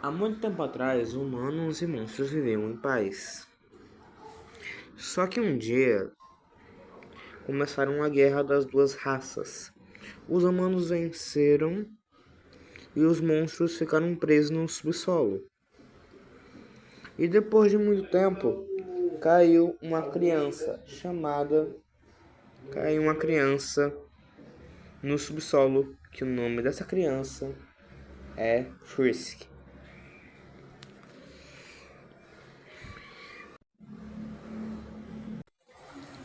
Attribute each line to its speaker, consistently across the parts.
Speaker 1: Há muito tempo atrás, humanos e monstros viviam em paz. Só que um dia começaram a guerra das duas raças. Os humanos venceram e os monstros ficaram presos no subsolo. E depois de muito tempo, caiu uma criança chamada. Caiu uma criança no subsolo, que o nome dessa criança é Frisk.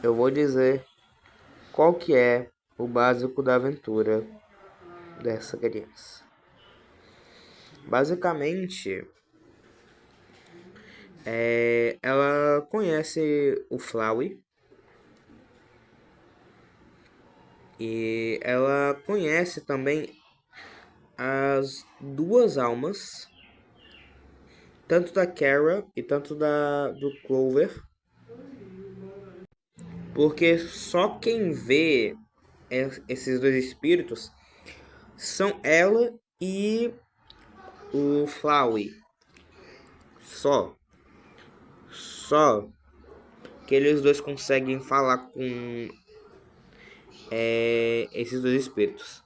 Speaker 1: Eu vou dizer qual que é o básico da aventura dessa criança. Basicamente, ela conhece o Flowey e ela conhece também as duas almas, tanto da Kara e tanto do Clover, porque só quem vê esses dois espíritos são ela e o Flowey. Só que eles dois conseguem falar com esses dois espíritos.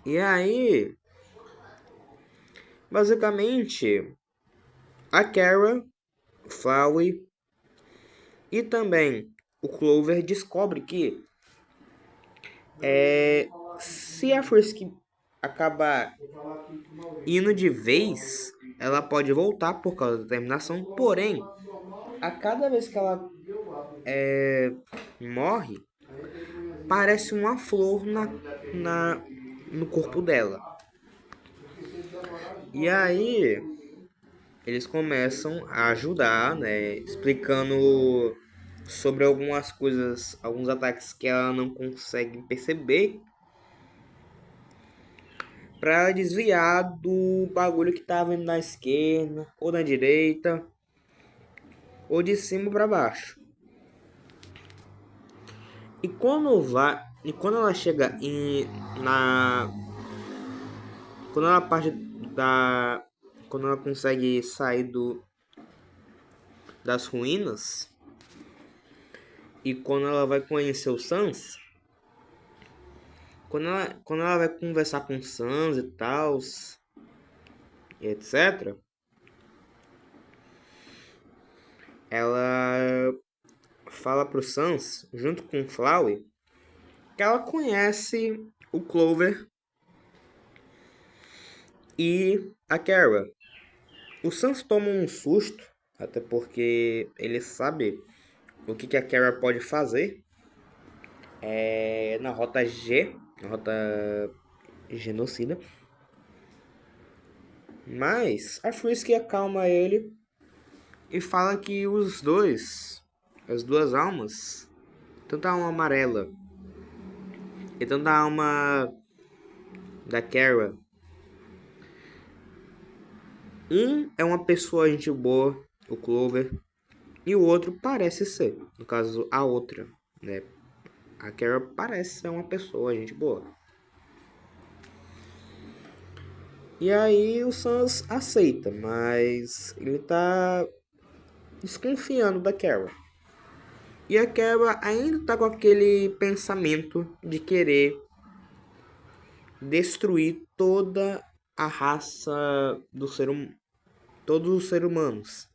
Speaker 1: E aí, basicamente, a Kara, o Flowey e também o Clover descobre que se a Frisk acabar indo de vez, ela pode voltar por causa da determinação. Porém, a cada vez que ela morre, parece uma flor no corpo dela. E aí, eles começam a ajudar, né? Explicando sobre algumas coisas, alguns ataques que ela não consegue perceber, para desviar do bagulho que tá vindo da esquerda ou da direita ou de cima para baixo. E quando ela chega na quando ela parte da quando ela consegue sair das ruínas e quando ela vai conhecer o Sans, quando ela vai conversar com o Sans e tal, etc., ela fala pro Sans, junto com o Flowey, que ela conhece o Clover e a Kara. O Sans toma um susto, até porque ele sabe o que a Kara pode fazer na rota G, na rota genocida. Mas a Frisk acalma ele e fala que as duas almas, tanto a alma amarela e tanto a alma da Kara, um é uma pessoa gente boa, o Clover, e o outro parece ser, no caso a outra, né? A Kara parece ser uma pessoa gente boa. E aí o Sans aceita, mas ele tá desconfiando da Kara. E a Kara ainda tá com aquele pensamento de querer destruir toda a raça todos os seres humanos.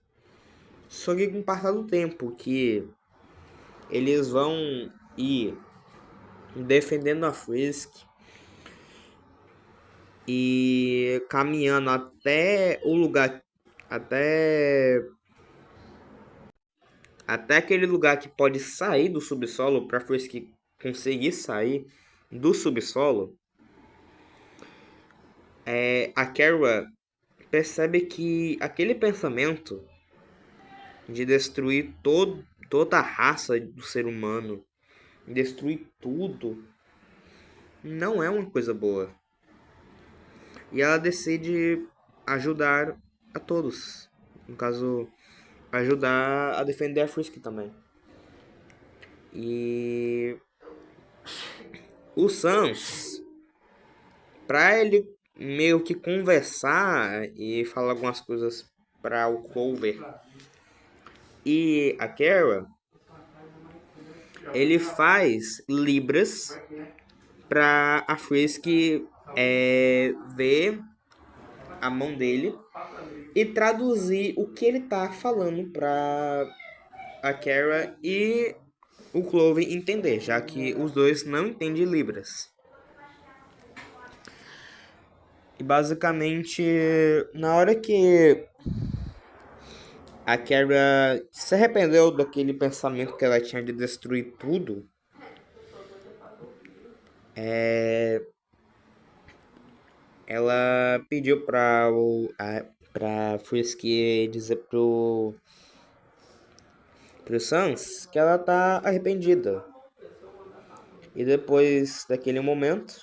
Speaker 1: Só que com o passar do tempo que eles vão ir defendendo a Frisk e caminhando até o lugar até até aquele lugar que pode sair do subsolo para Frisk conseguir sair do subsolo, a Kara percebe que aquele pensamento de destruir toda a raça do ser humano, destruir tudo, não é uma coisa boa. E ela decide ajudar a todos. No caso, ajudar a defender a Frisk também. E o Sans, pra ele meio que conversar e falar algumas coisas para o Clover e a Kara, ele faz libras para a Frisk ver a mão dele e traduzir o que ele tá falando para a Kara e o Clover entender, já que os dois não entendem libras. E basicamente, na hora que a Kara se arrependeu daquele pensamento que ela tinha de destruir tudo, ela pediu pra Frisk dizer pro Sans que ela tá arrependida. E depois daquele momento,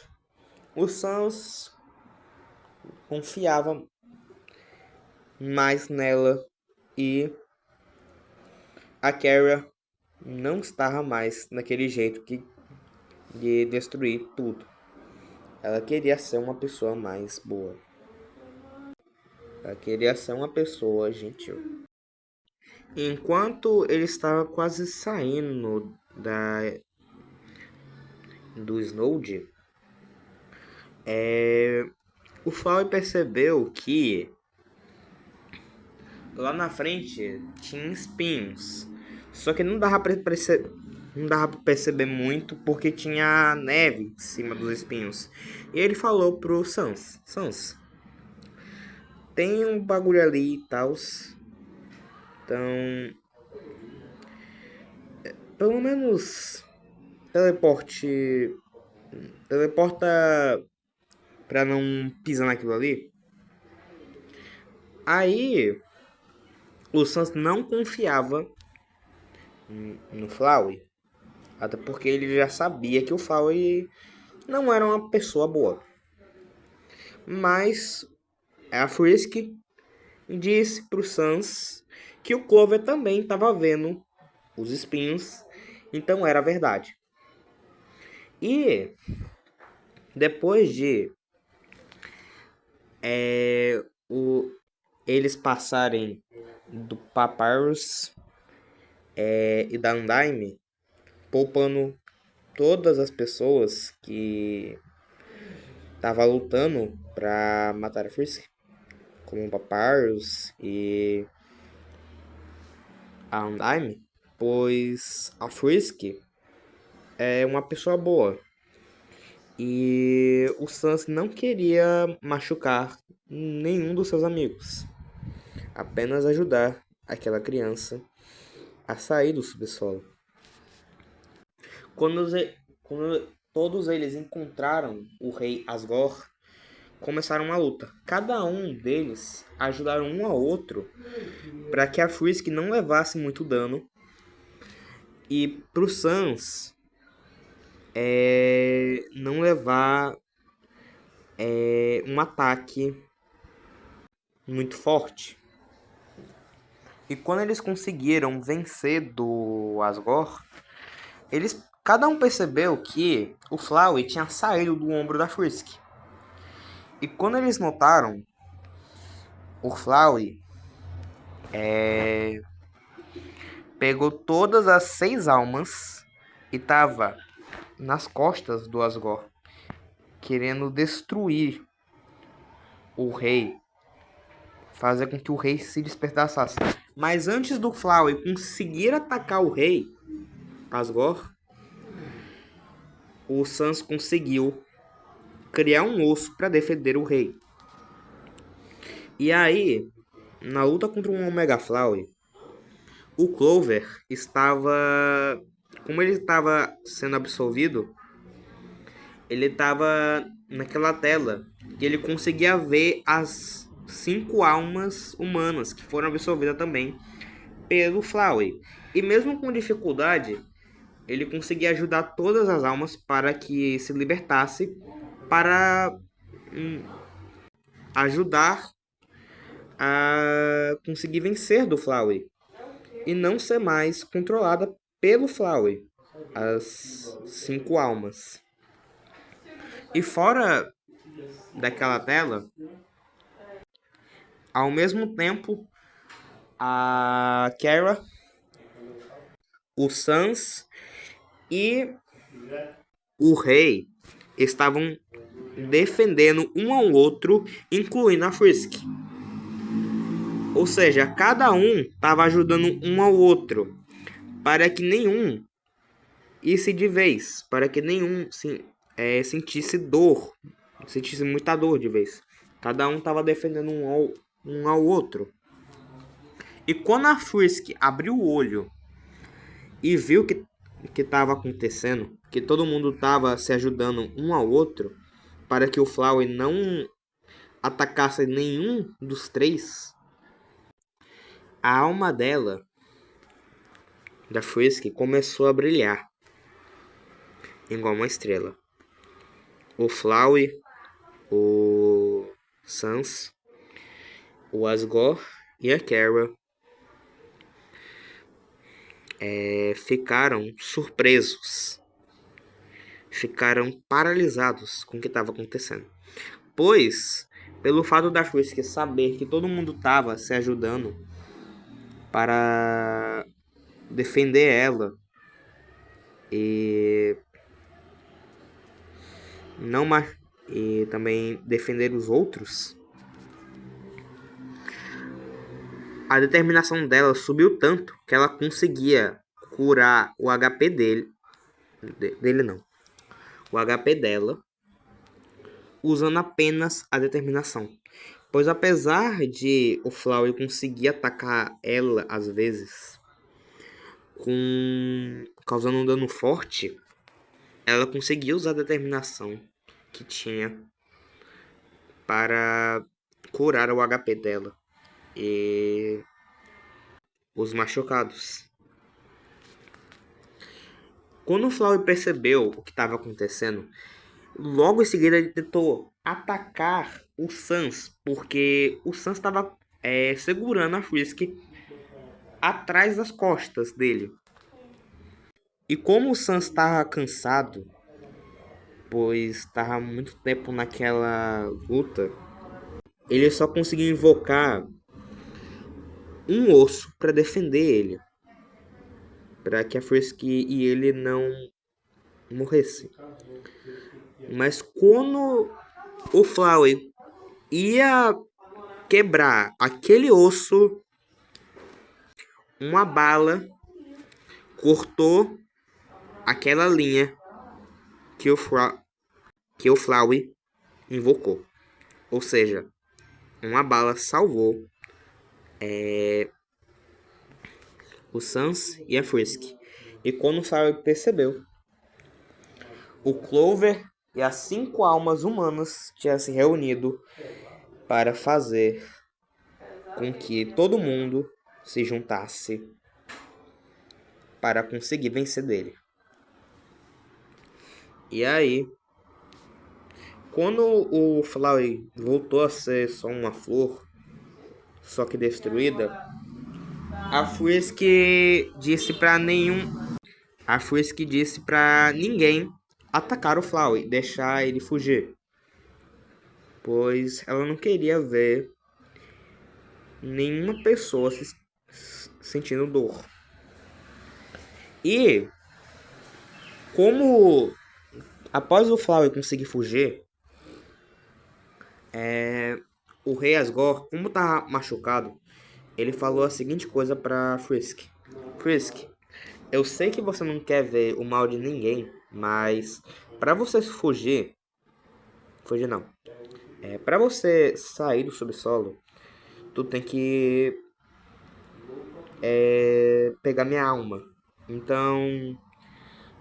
Speaker 1: o Sans confiava mais nela e a Kara não estava mais naquele jeito de destruir tudo. Ela queria ser uma pessoa mais boa. Ela queria ser uma pessoa gentil. Enquanto ele estava quase saindo do Snoad, o Flaury percebeu que lá na frente tinha espinhos. Só que não dava pra perceber muito porque tinha neve em cima dos espinhos. E ele falou pro Sans, tem um bagulho ali e tal. Então, pelo menos teleporta pra não pisar naquilo ali. Aí, o Sans não confiava no Flaury. Até porque ele já sabia que o Flaury não era uma pessoa boa. Mas a Frisk disse pro Sans que o Clover também estava vendo os espinhos, então era verdade. E depois de eles passarem do Papyrus e da Undyne, poupando todas as pessoas que estavam lutando para matar a Frisk, como o Papyrus e a Undyne, pois a Frisk é uma pessoa boa. E o Sans não queria machucar nenhum dos seus amigos, apenas ajudar aquela criança a sair do subsolo. Quando todos eles encontraram o rei Asgore, começaram uma luta. Cada um deles ajudaram um ao outro para que a Frisk não levasse muito dano e pro Sans não levar um ataque muito forte. E quando eles conseguiram vencer do Asgore, cada um percebeu que o Flaury tinha saído do ombro da Frisk. E quando eles notaram, o Flaury pegou todas as 6 almas e tava nas costas do Asgore, querendo destruir o rei, fazer com que o rei se despertasse. Mas antes do Flaury conseguir atacar o rei Asgore, o Sans conseguiu criar um osso para defender o rei. E aí, na luta contra um Omega Flaury, o Clover estava... Como ele estava sendo absolvido, ele estava naquela tela e ele conseguia ver as 5 almas humanas que foram absorvidas também pelo Flaury. E mesmo com dificuldade, ele conseguia ajudar todas as almas para que se libertasse, para ajudar a conseguir vencer do Flaury e não ser mais controlada pelo Flaury, as 5 almas. E fora daquela tela, ao mesmo tempo, a Kara, o Sans e o rei estavam defendendo um ao outro, incluindo a Frisk. Ou seja, cada um estava ajudando um ao outro para que nenhum isse de vez, para que nenhum sentisse dor, sentisse muita dor de vez. Cada um estava defendendo um ao outro. E quando a Frisk abriu o olho e viu que estava acontecendo, que todo mundo estava se ajudando um ao outro, para que o Flowey não atacasse nenhum dos três, a alma dela, da Frisk, começou a brilhar igual uma estrela. O Flowey, o Sans, o Asgore e a Kara ficaram surpresos, ficaram paralisados com o que estava acontecendo. Pois, pelo fato da Frisk saber que todo mundo estava se ajudando para defender ela e não e também defender os outros, a determinação dela subiu tanto que ela conseguia curar o HP dele não, o HP dela, usando apenas a determinação. Pois apesar de o Flowey conseguir atacar ela às vezes, causando um dano forte, ela conseguia usar a determinação que tinha para curar o HP dela e os machucados. Quando o Flowey percebeu o que estava acontecendo, logo em seguida ele tentou atacar o Sans, porque o Sans estava segurando a Frisk atrás das costas dele. E como o Sans estava cansado, pois estava muito tempo naquela luta, ele só conseguiu invocar um osso para defender ele, para que a Frisk e ele não morressem. Mas quando o Flowey ia quebrar aquele osso, uma bala cortou aquela linha que o Flowey invocou. Ou seja, uma bala salvou o Sans e a Frisk. E quando o Flowey percebeu, o Clover e as 5 almas humanas tinham se reunido para fazer com que todo mundo se juntasse para conseguir vencer dele. E aí, quando o Flowey voltou a ser só uma flor, só que destruída, a Frisk disse para ninguém atacar o Flowey, deixar ele fugir, pois ela não queria ver nenhuma pessoa sentindo dor. E como após o Flowey conseguir fugir, o Rei Asgore, como tá machucado, ele falou a seguinte coisa pra Frisk: Frisk, eu sei que você não quer ver o mal de ninguém, mas para você fugir não, para você sair do subsolo, tu tem que pegar minha alma. Então,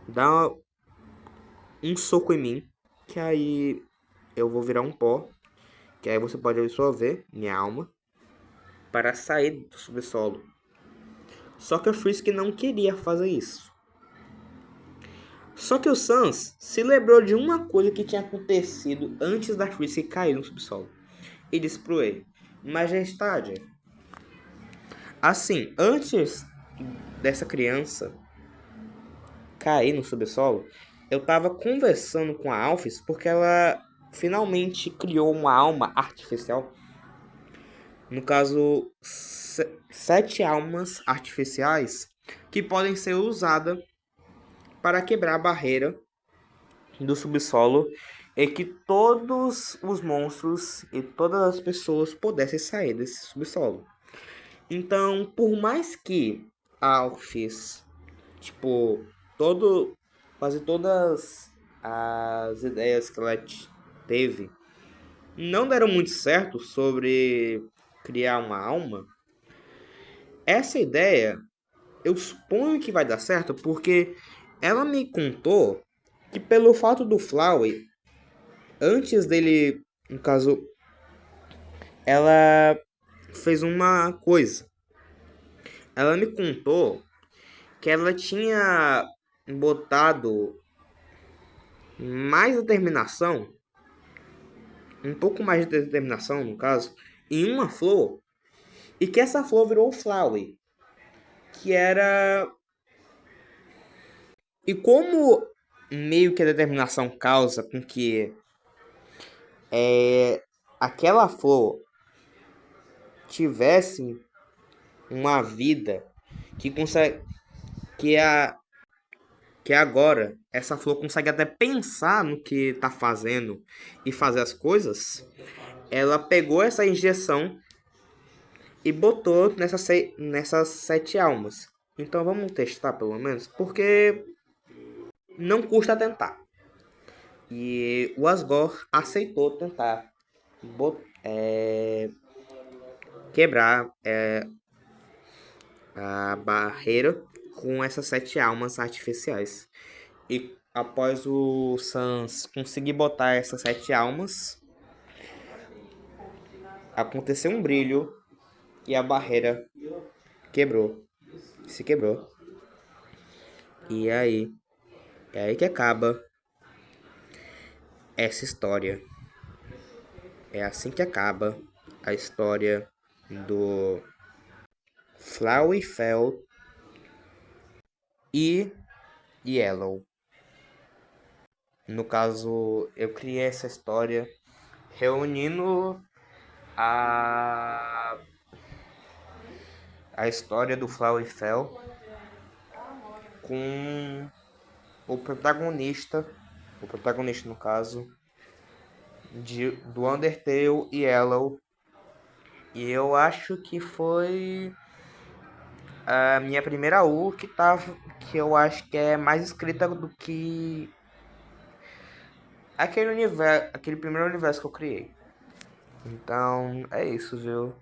Speaker 1: dá um soco em mim, que aí eu vou virar um pó, que aí você pode absorver minha alma para sair do subsolo. Só que a Frisk não queria fazer isso. Só que o Sans se lembrou de uma coisa que tinha acontecido antes da Frisk cair no subsolo. E disse pro ele: Majestade, assim, antes dessa criança cair no subsolo, eu tava conversando com a Alphys porque ela finalmente criou uma alma artificial. No caso, 7 almas artificiais que podem ser usadas para quebrar a barreira do subsolo e que todos os monstros e todas as pessoas pudessem sair desse subsolo. Então, por mais que a Alphys, tipo, quase todas as ideias que ela teve não deram muito certo sobre criar uma alma, essa ideia eu suponho que vai dar certo porque ela me contou que pelo fato do Flowey, antes dele, no caso, ela fez uma coisa. Ela me contou que ela tinha botado mais determinação, um pouco mais de determinação no caso, em uma flor, e que essa flor virou o Flowey, que era. E como meio que a determinação causa com que aquela flor tivesse uma vida que consegue que a que agora essa flor consegue até pensar no que tá fazendo e fazer as coisas, ela pegou essa injeção e botou nessas 7 almas. Então vamos testar pelo menos, porque não custa tentar. E o Asgore aceitou tentar quebrar a barreira com essas 7 almas artificiais. E após o Sans conseguir botar essas 7 almas, aconteceu um brilho e a barreira quebrou. Se quebrou. E aí? É aí que acaba essa história. É assim que acaba a história do Floweyfell e Yellow. No caso, eu criei essa história reunindo a, a história do Floweyfell com o protagonista no caso, do Undertale e Yellow. E eu acho que foi a minha primeira U que eu acho que é mais escrita do que aquele primeiro universo que eu criei. Então, é isso, viu?